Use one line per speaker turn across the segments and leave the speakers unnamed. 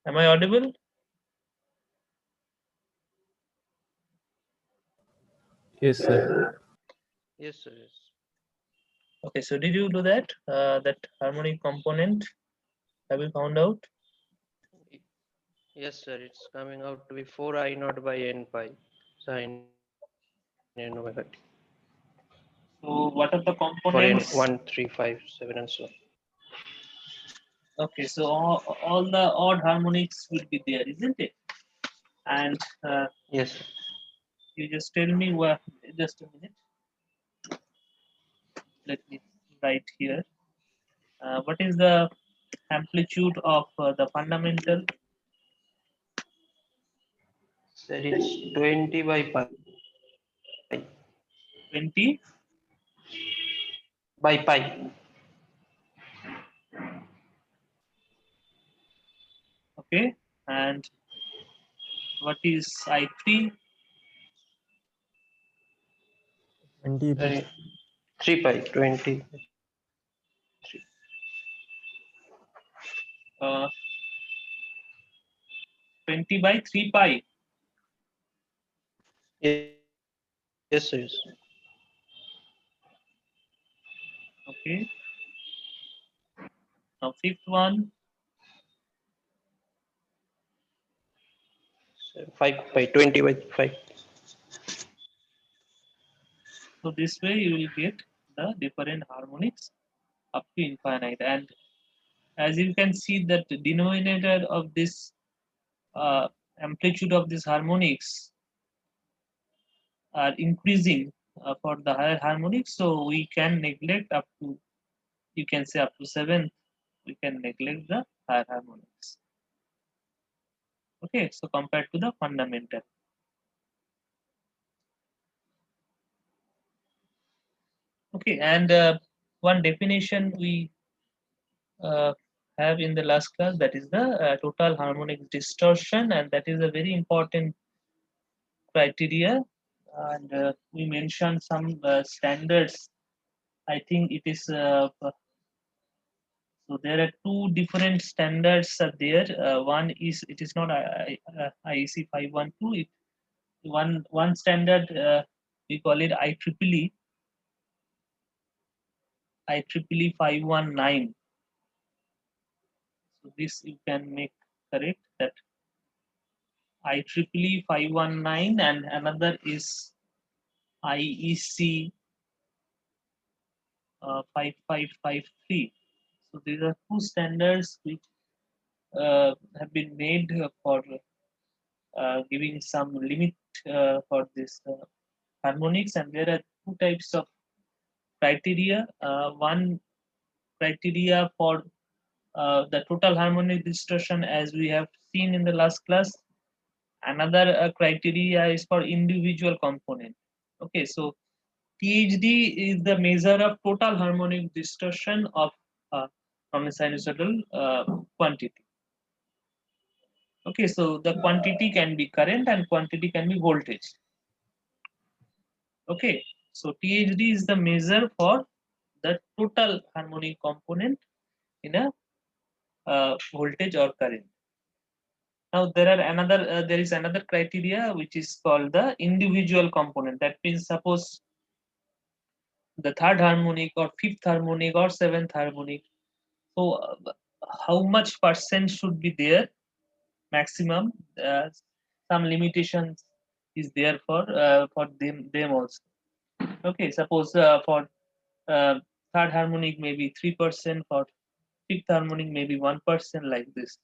Am I audible?
Yes, sir.
Yes, sir. Yes.
Okay, so did you do that? That harmonic component, have you found out?
Y- Yes, sir. It's coming out to be 4 I naught by n pi sine n omega t
So what are the
for n
components?
1 3 5 7 and so on.
Okay, so all the odd harmonics will be there, isn't it? And
Yes, sir.
you just tell me what, just a minute, let me write here. What is the amplitude of the fundamental?
Sir, it's 20 by pi.
20.
By pi.
Okay, and what is I3?
20 by
Sorry, 3 pi. 20 by 3.
Uh, 20 by 3 pi.
Yes, sir. Yes.
Okay, now fifth one.
Sir, 5 pi. 20 by 5.
So this way you will get the different harmonics up to infinite. And as you can see that the denominator of this uh, amplitude of these harmonics are increasing for the higher harmonics. So we can neglect up to, you can say up to seventh, we can neglect the higher harmonics. Okay, so compared to the fundamental. Okay, and one definition we uh, have in the last class, that is the total harmonic distortion, and that is a very important criteria. And we mentioned some standards. I think it is so there are two different standards are there. One is, it is not IEC 512. It one standard we call it IEEE 519. So this you can make correct, that IEEE 519, and another is IEC 5553. So these are two standards which have been made for giving some limit for this harmonics, and there are two types of criteria. One criteria for the total harmonic distortion, as we have seen in the last class. Another criteria is for individual component. Okay, so THD is the measure of total harmonic distortion of from a sinusoidal quantity. Okay, so the quantity can be current and quantity can be voltage. Okay, so THD is the measure for the total harmonic component in a voltage or current. Now there is another criteria which is called the individual component. That means suppose the third harmonic or fifth harmonic or seventh harmonic. So how much percent should be there maximum? Some limitations is there for them also. Okay, suppose for uh, third harmonic maybe 3%, for fifth harmonic maybe 1%, like this.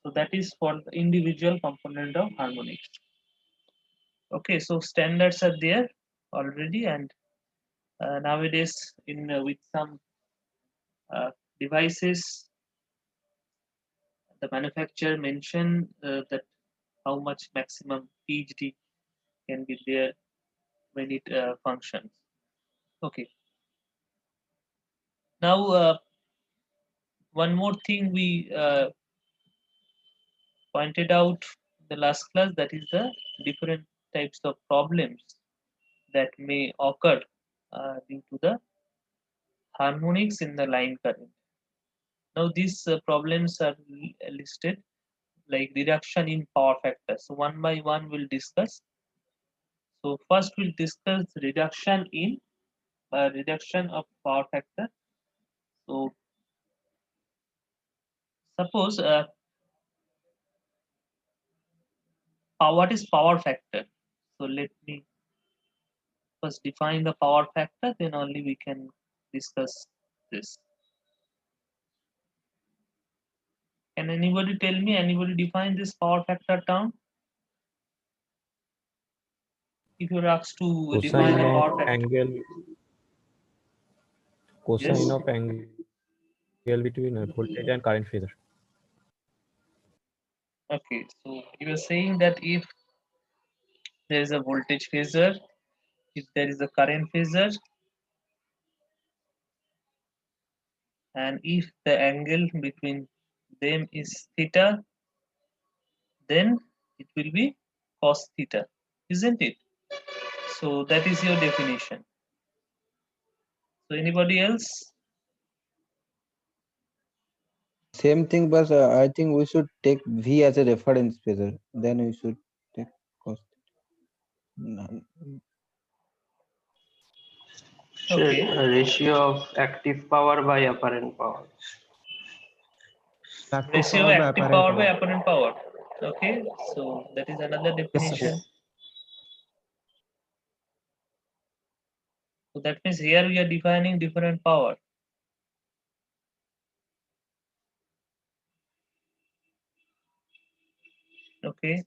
So that is for the individual component of harmonics. Okay, so standards are there already, and nowadays in with some uh, devices, the manufacturer mention that how much maximum PhD can be there when it functions. Okay, now one more thing we pointed out in the last class, that is the different types of problems that may occur due to the harmonics in the line current. Now these problems are listed. like reduction in power factor. So one by one we'll discuss. So first we'll discuss reduction of power factor. So suppose what is power factor? So let me first define the power factor, then only we can discuss this. Can anybody tell me, anybody define this power factor term? If you're asked to define
Cosine
a
of
power factor.
angle, cosine
Yes.
of angle between voltage and current phasor.
Okay, so you are saying that if there is a voltage phasor, if there is a current phasor, and if the angle between them is theta, then it will be cos theta, isn't it? So that is your definition. So anybody else?
Same thing, but I think we should take V as a reference phasor. Then we should take cos.
Okay.
Ratio of active power by apparent power.
Ratio of active power by apparent power. Okay, so that is another definition. So that means here we are defining different power. Okay.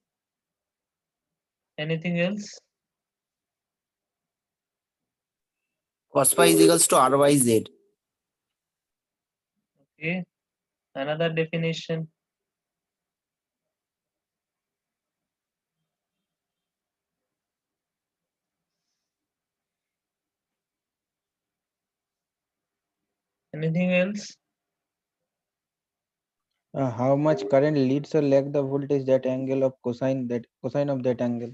Anything else?
Cos phi is equals to R by Z.
Okay. Another definition. Anything else?
How much current leads or lag the voltage, that angle of cosine of that angle.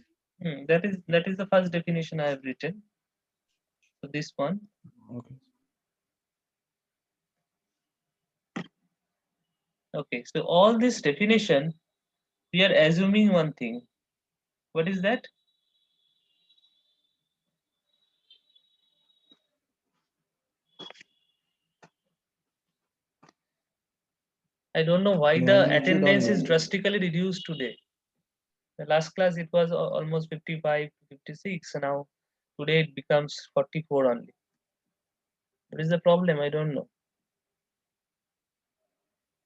That is the first definition I have written. So this one.
Okay.
Okay. So all this definition, we are assuming one thing. What is that? I don't know why the
Magnitude
attendance is
only.
drastically reduced today. The last class it was almost 55 to 56. Now today it becomes 44 only. What is the problem? I don't know.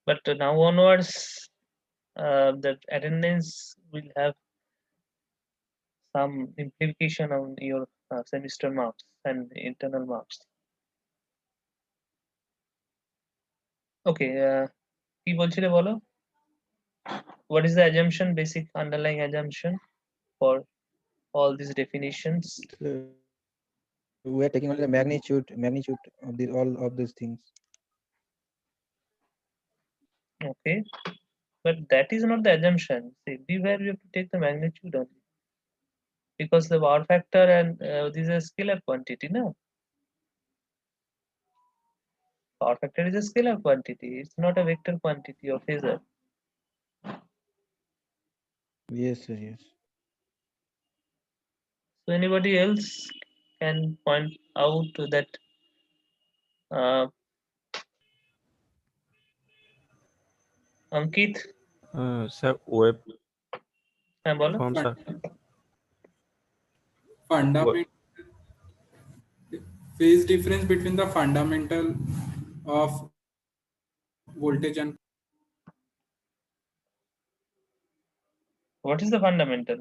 But now onwards, the attendance will have some implication on your semester marks and internal marks. Okay, কি বলছিলে বলো? What is the assumption, basic underlying assumption for all these definitions?
So we are taking only the magnitude of all of these things.
Okay, but that is not the assumption. See, everywhere you have to take the magnitude only, because the power factor and this is a scalar quantity, no? Power factor is a scalar quantity. It's not a vector quantity or phasor.
Yes, sir. Yes.
So anybody else can point out that Ankit?
Sir, wave
হ্যাঁ বলো।
form, sir.
Fundamental phase difference between the fundamental of voltage and
What is the fundamental?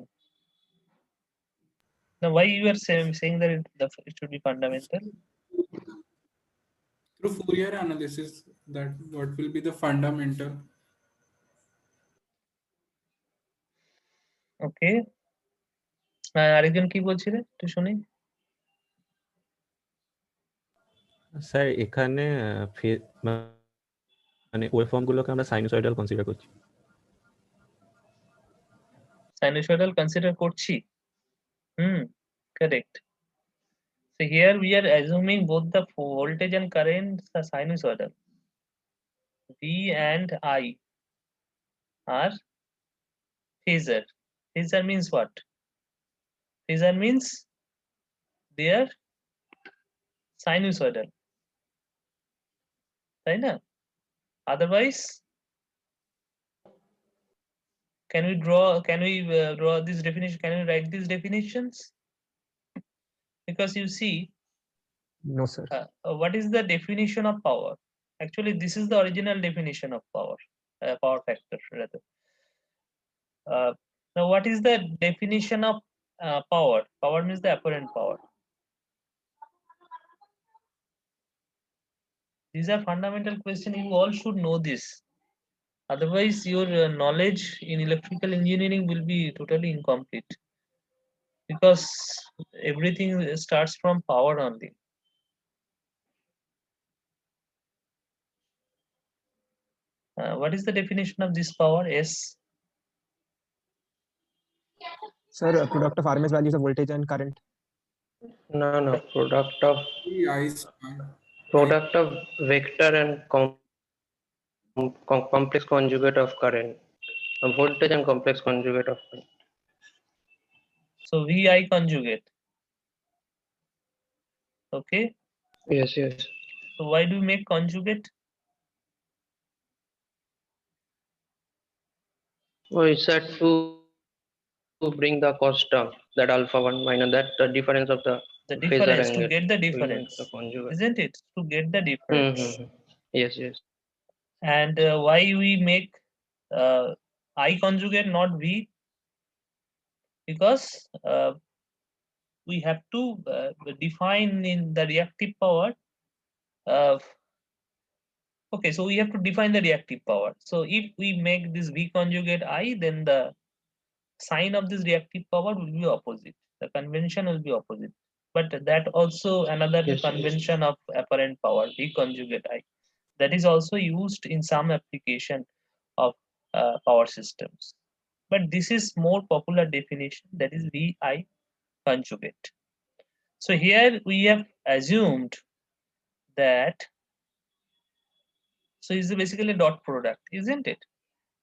Now, why you are saying that it should be fundamental?
through Fourier analysis, that what will be the fundamental.
Okay. আরেকজন কি বলছিলে একটু শুনি।
Sir এখানে মানে waveform গুলোকে আমরা sinusoidal consider করছি।
সাইনোসয়েডাল কনসিডার করছি। Correct. So here we are assuming both the voltage and current are sinusoidal. V and I are phasor. Phasor means what? Phasor means they are sinusoidal. Right? Otherwise, can we draw this definition? Can we write these definitions? Because you see,
No, sir.
what is the definition of power? Actually, this is the original definition of power, power factor rather. Now, what is the definition of power? Power means the apparent power. These are fundamental questions. You all should know this. Otherwise, your knowledge in electrical engineering will be totally incomplete. Because everything starts from power only. What is the definition of this power? S.
Sir, a product of RMS values of voltage and current.
No, product of
I square.
vector and complex conjugate of current. Voltage and complex conjugate of current.
So VI conjugate. Okay.
Yes.
So why do we make conjugate?
Well, it's said to bring the cost term, that alpha 1 minus that the difference of the
The
phasor
difference, to
angle.
get the
We make
difference,
the conjugate.
isn't it? To get the difference.
Yes.
And why we make I conjugate, not V? Because we have to define in the reactive power. Okay, so we have to define the reactive power. So if we make this V conjugate I, then the sign of this reactive power will be opposite. The convention will be opposite. But that also another
Yes.
convention of apparent power, V conjugate I. That is also used in some application of power systems. But this is more popular definition, that is VI conjugate. So here we have assumed that, so it's basically dot product, isn't it?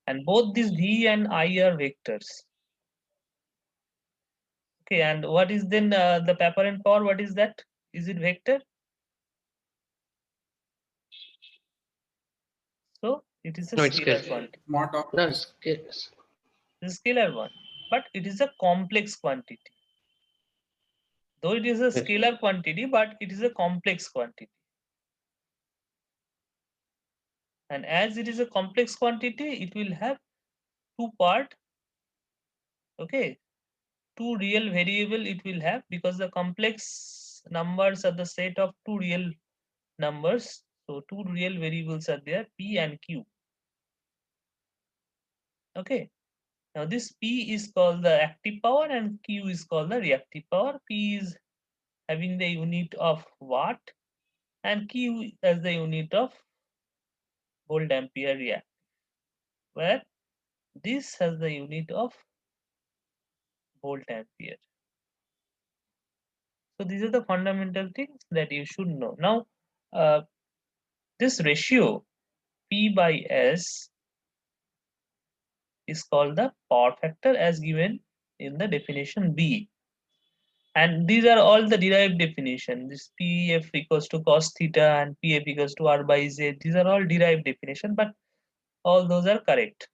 And both these V and I are vectors. Okay, and what is then the apparent power? What is that? Is it vector? So it is a
No, it's
scalar
scalar.
quantity.
Mod of
No,
It's a scalar one, but it is a complex quantity. Though it is a
Yes.
scalar quantity, but it is a complex quantity. And as it is a complex quantity, it will have two part. Okay, two real variable it will have, because the complex numbers are the set of two real numbers. So two real variables are there, P and Q. Okay. Now this P is called the active power and Q is called the reactive power. P is having the unit of watt and Q as the unit of volt ampere reactive, where this has the unit of volt ampere. So these are the fundamental things that you should know. Now, this ratio P by S is called the power factor as given in the definition B. And these are all the derived definition. This PF equals to cos theta and PF equals to R by Z. These are all derived definition, but all those are correct.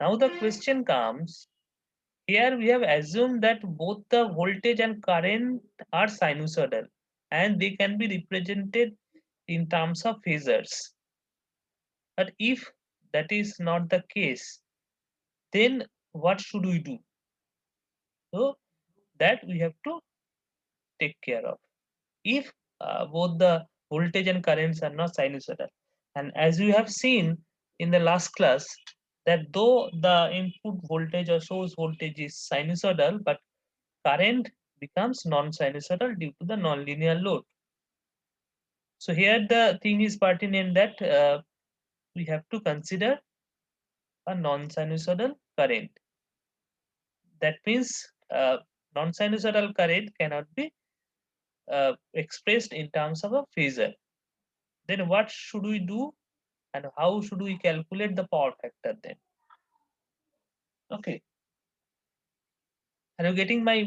Now the question comes, here we have assumed that both the voltage and current are sinusoidal and they can be represented in terms of phasors. But if that is not the case, then what should we do? So that we have to take care of. If both the voltage and currents are not sinusoidal, and as we have seen in the last class, that though the input voltage or source voltage is sinusoidal, but current becomes non-sinusoidal due to the nonlinear load. So here the thing is pertinent that we have to consider a non-sinusoidal current. That means non-sinusoidal current cannot be expressed in terms of a phasor. Then what should we do and how should we calculate the power factor then? Okay. Are you getting my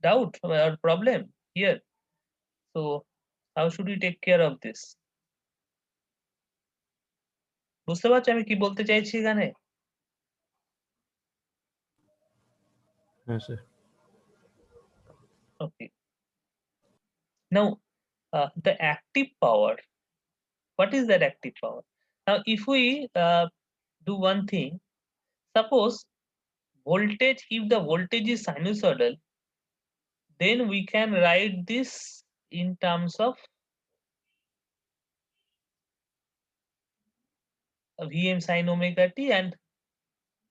doubt or problem here? So how should we take care of this? বুঝতে পারছো আমি কি বলতে চাইছি এখানে?
Yes, sir.
Okay. Now the active power. What is that active power? Now if we do one thing, suppose voltage, if the voltage is sinusoidal, then we can write this in terms of Vm sin omega t, and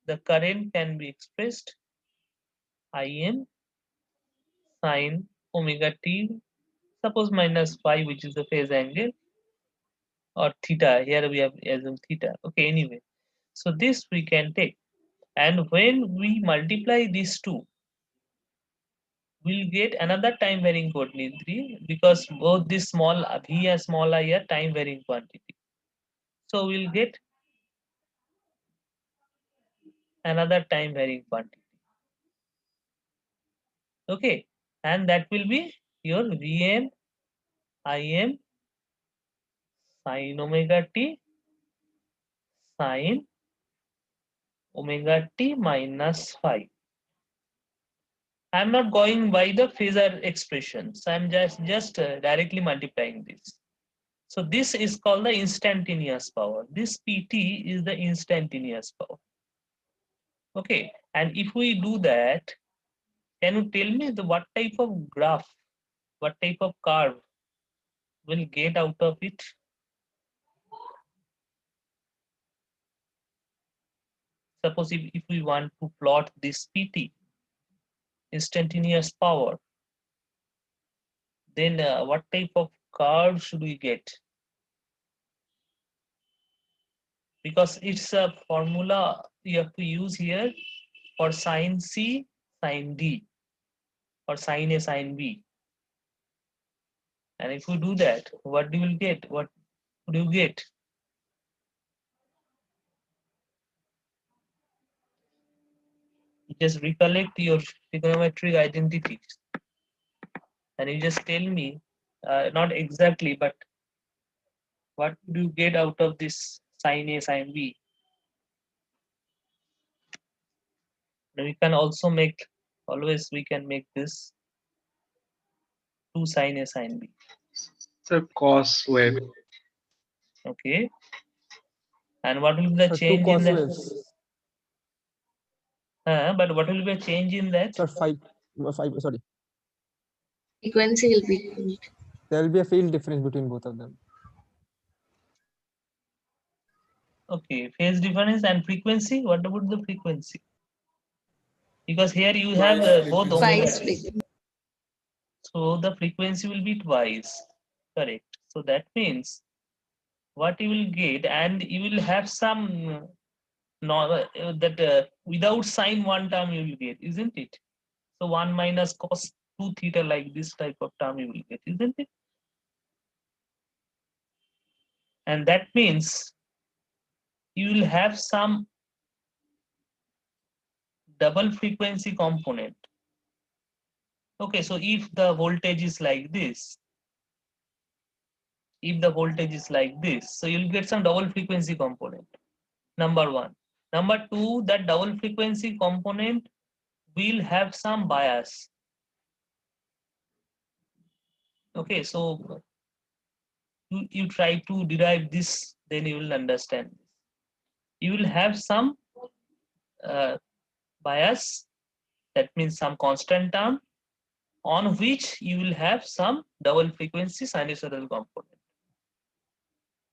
the current can be expressed Im sin omega t, suppose minus phi, which is the phase angle, or theta. Here we have assumed theta. Okay, anyway. So this we can take. And when we multiply these two, we'll get another time varying quantity, because both this small v and small I are time varying quantity. So we'll get another time varying quantity. Okay, and that will be your Vm Im sin omega t sin omega t minus phi. I'm not going by the phasor expressions. I'm just directly multiplying this. So this is called the instantaneous power. This PT is the instantaneous power. Okay, and if we do that, can you tell me what type of graph, what type of curve will get out of it? Suppose if we want to plot this PT, instantaneous power, then what type of curve should we get? Because it's a formula you have to use here for sin C, sin D, or sin A, sin B. And if you do that, what do you get? What do you get? You just recollect your trigonometric identities, and you just tell me, not exactly, but what do you get out of this sin A, sin B? Now we can also make, always we can make this 2 sin A, sin B.
So cos wave.
Okay. And what will be the
So two
change in
cos
that?
waves.
But what will be a change in that?
So five. Sorry,
Frequency will be equal.
there will be a field difference between both of them.
Okay, phase difference and frequency. What about the frequency? Because here you have both
Twice
omega.
Twice frequency.
So the frequency will be twice. Correct. So that means what you will get, and you will have some that without sine one term you will get, isn't it? So 1 minus cos 2 theta, like this type of term you will get, isn't it? And that means you will have some double frequency component. Okay, so if the voltage is like this, so you'll get some double frequency component. Number one. Number two, that double frequency component will have some bias. Okay, so you try to derive this, then you will understand this. You will have some bias, that means some constant term, on which you will have some double frequency sinusoidal component.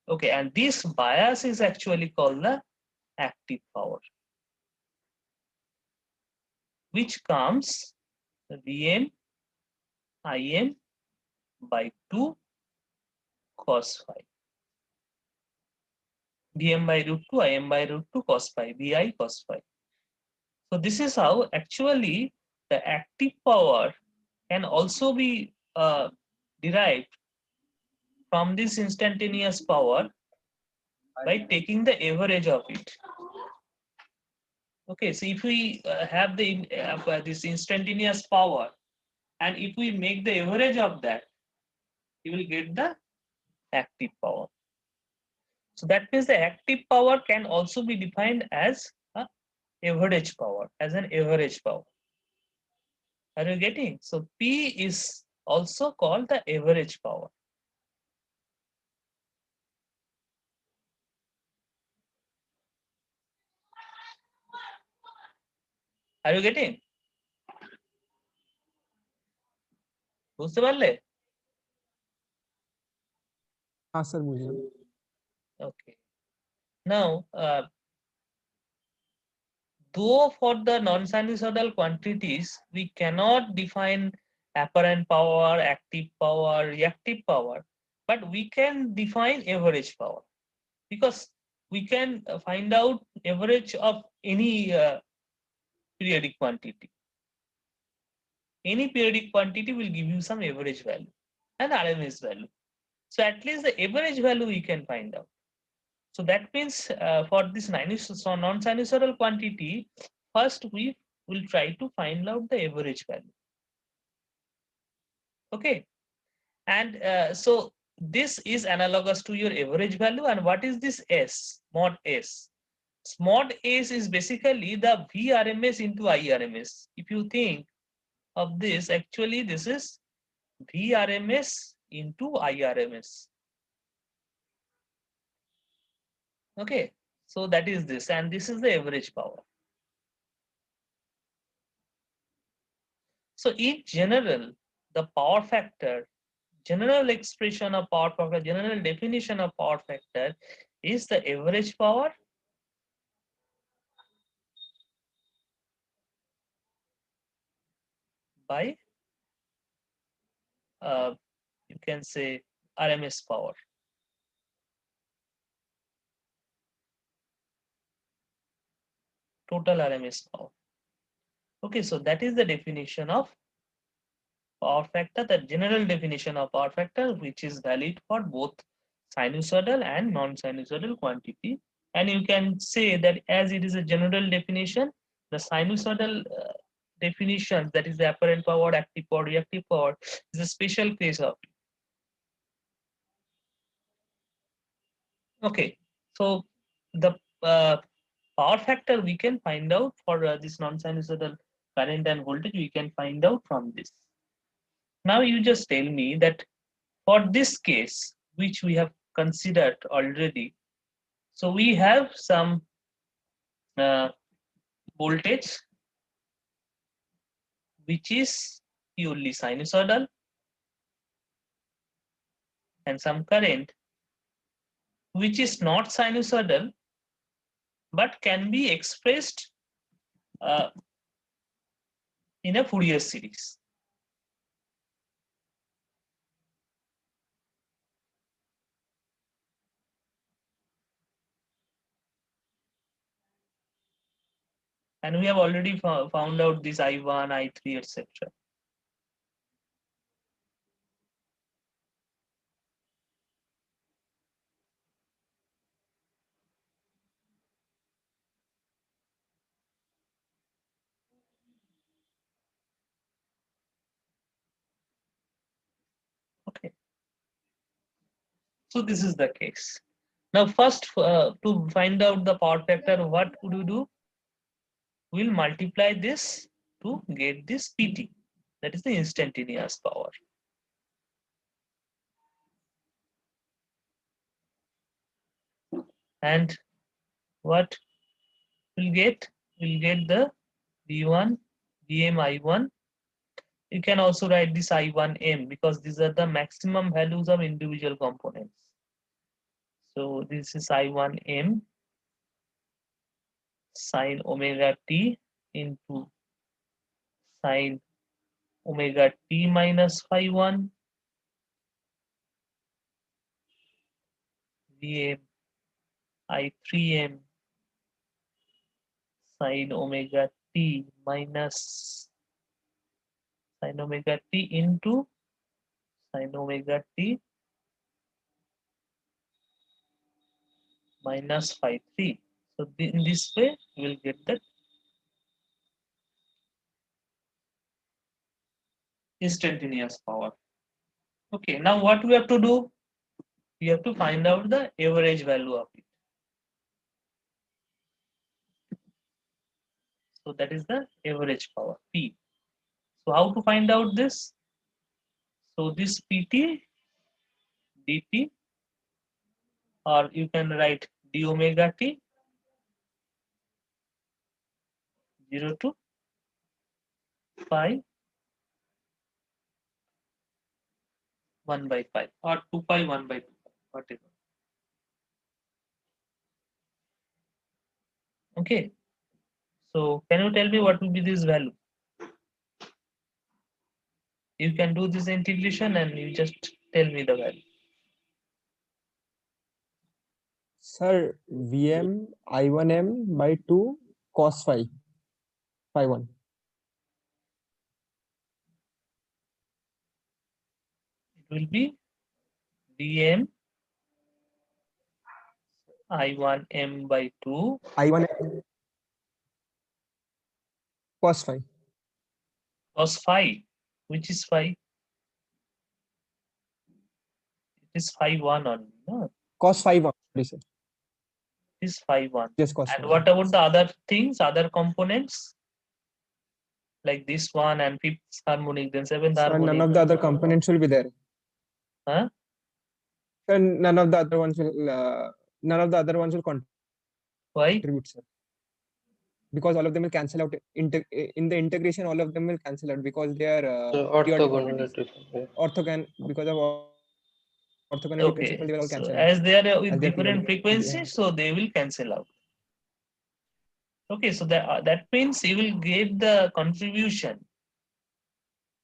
Okay, and this bias is actually called the active power, which comes Vm Im by 2 cos phi. Vm by root 2, Im by root 2 cos phi, Vi cos phi. So this is how actually the active power can also be derived from this instantaneous power by taking the average of it. Okay, so if we have this instantaneous power, and if we make the average of that, you will get the active power. So that means the active power can also be defined as a average power, as an average power. Are you getting? So P is also called the average power. Are you getting? বুঝতে পারলে?
हाँ sir मुझे
Okay. Now, though for the non-sinusoidal quantities, we cannot define apparent power, active power, reactive power, but we can define average power, because we can find out average of any periodic quantity. Any periodic quantity will give you some average value and RMS value. So at least the average value we can find out. So that means for this non-sinusoidal quantity, first we will try to find out the average value. Okay, and so this is analogous to your average value. And what is this S? Mod S. Mod S is basically the VRMS into IRMS. If you think of this, actually this is VRMS into IRMS. Okay, so that is this, and this is the average power. So in general, the power factor, general expression of power factor, general definition of power factor is the average power by you can say RMS power. Total RMS power. Okay, so that is the definition of power factor, the general definition of power factor, which is valid for both sinusoidal and non-sinusoidal quantity. And you can say that as it is a general definition, the sinusoidal definition, that is the apparent power, active power, reactive power, is a special case of it. Okay, so the power factor we can find out for this non-sinusoidal current and voltage, we can find out from this. Now you just tell me that for this case, which we have considered already, so we have some voltage which is purely sinusoidal and some current which is not sinusoidal but can be expressed in a Fourier series. And we have already found out this I1, I3, etc. Okay. So this is the case. Now first to find out the power factor, what would you do? We'll multiply this to get this PT, that is the instantaneous power. And what we'll get? We'll get the V1, Vm I1. You can also write this I1M because these are the maximum values of individual components. So this is I1M sine omega t into sine omega t minus phi 1 Vm I3M sine omega t minus sine omega t into sine omega t minus phi 3. So in this way, we will get that instantaneous power. Okay, now what we have to do? We have to find out the average value of it. So that is the average power, P. So how to find out this? So this PT, dt, or you can write d omega t 0 to pi 1 by pi or 2 pi 1 by 2 pi, whatever. Okay. So can you tell me what will be this value? You can do this integration and you just tell me the value.
Sir, Vm I1m by 2 cos phi 1.
It will be Vm I1m by 2
I1m cos phi.
cos phi. Which is phi? It is phi 1 only. No?
Cos phi 1. Sorry, sir.
It is phi 1.
Just cos
And
phi
what
1.
about the other things, other components? Like this one and fifth harmonic, then seventh
Sir,
harmonic.
none of the other components will be there.
Huh?
Sir, none of the other ones will
Why?
contribute, sir. Because all of them will cancel out in the integration. All of them will cancel out because they are
So
periodic
orthogonal.
quantities. Because of orthogonality
Okay.
principle, they will all
So
cancel
as
out.
they are with
As they are
different
periodic.
frequencies, so they will cancel out. Okay, so that means you will get the contribution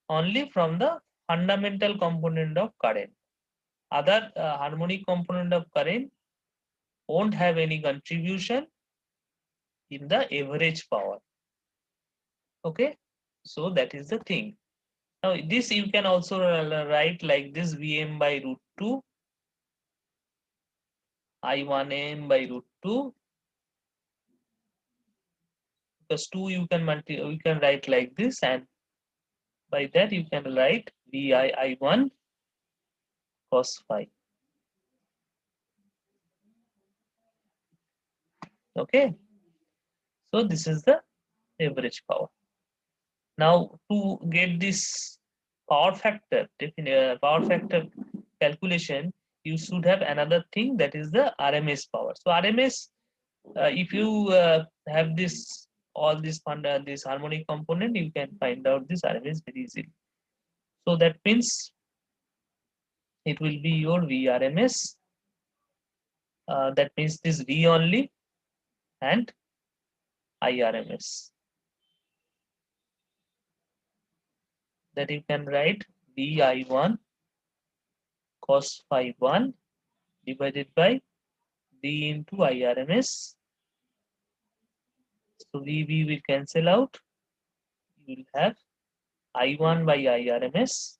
only from the fundamental component of current. Other harmonic component of current won't have any contribution in the average power. Okay, so that is the thing. Now this you can also write like this: Vm by root 2 I1m by root 2, because 2 you can write like this, and by that you can write Vi I1 cos phi. Okay, so this is the average power. Now to get this power factor calculation, you should have another thing, that is the RMS power. So RMS, if you have this this harmonic component, you can find out this RMS very easily. So that means it will be your VRMS. That means this V only and IRMS. That you can write VI1 cos phi 1 divided by V into IRMS. So VV will cancel out. You will have I1 by IRMS